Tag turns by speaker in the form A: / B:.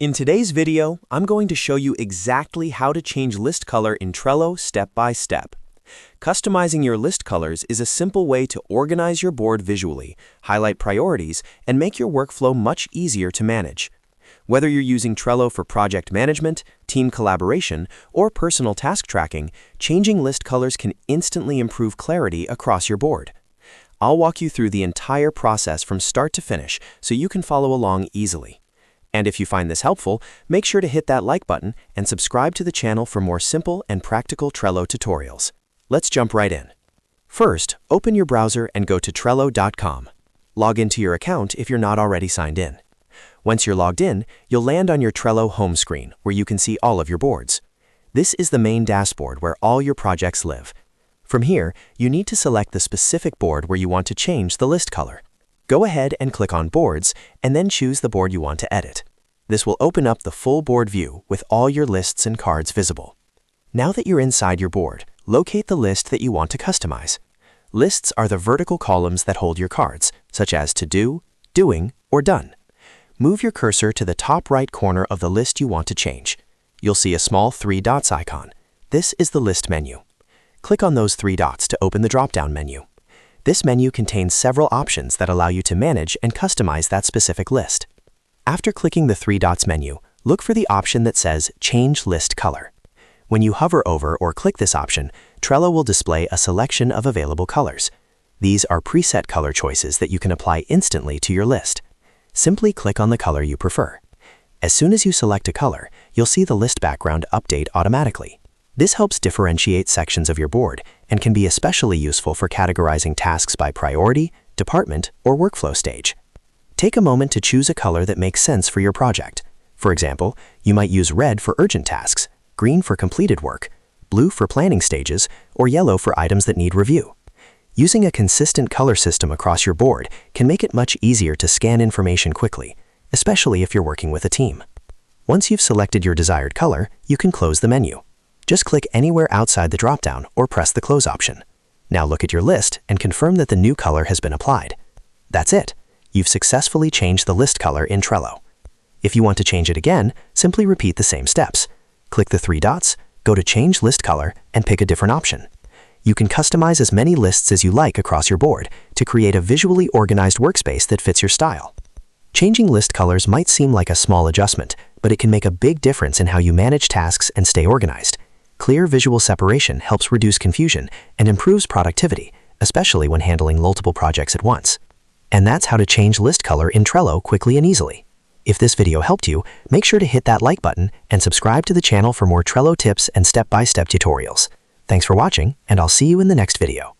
A: In today's video, I'm going to show you exactly how to change list color in Trello step by step. Customizing your list colors is a simple way to organize your board visually, highlight priorities, and make your workflow much easier to manage. Whether you're using Trello for project management, team collaboration, or personal task tracking, changing list colors can instantly improve clarity across your board. I'll walk you through the entire process from start to finish so you can follow along easily. And if you find this helpful, make sure to hit that like button and subscribe to the channel for more simple and practical Trello tutorials. Let's jump right in. First, open your browser and go to Trello.com. Log into your account if you're not already signed in. Once you're logged in, you'll land on your Trello home screen where you can see all of your boards. This is the main dashboard where all your projects live. From here, you need to select the specific board where you want to change the list color. Go ahead and click on Boards, and then choose the board you want to edit. This will open up the full board view with all your lists and cards visible. Now that you're inside your board, locate the list that you want to customize. Lists are the vertical columns that hold your cards, such as To Do, Doing, or Done. Move your cursor to the top right corner of the list you want to change. You'll see a small 3 dots icon. This is the list menu. Click on those 3 dots to open the drop-down menu. This menu contains several options that allow you to manage and customize that specific list. After clicking the 3 dots menu, look for the option that says Change List Color. When you hover over or click this option, Trello will display a selection of available colors. These are preset color choices that you can apply instantly to your list. Simply click on the color you prefer. As soon as you select a color, you'll see the list background update automatically. This helps differentiate sections of your board and can be especially useful for categorizing tasks by priority, department, or workflow stage. Take a moment to choose a color that makes sense for your project. For example, you might use red for urgent tasks, green for completed work, blue for planning stages, or yellow for items that need review. Using a consistent color system across your board can make it much easier to scan information quickly, especially if you're working with a team. Once you've selected your desired color, you can close the menu. Just click anywhere outside the drop-down or press the Close option. Now look at your list and confirm that the new color has been applied. That's it. You've successfully changed the list color in Trello. If you want to change it again, simply repeat the same steps. Click the 3 dots, go to Change List Color, and pick a different option. You can customize as many lists as you like across your board to create a visually organized workspace that fits your style. Changing list colors might seem like a small adjustment, but it can make a big difference in how you manage tasks and stay organized. Clear visual separation helps reduce confusion and improves productivity, especially when handling multiple projects at once. And that's how to change list color in Trello quickly and easily. If this video helped you, make sure to hit that like button and subscribe to the channel for more Trello tips and step-by-step tutorials. Thanks for watching, and I'll see you in the next video.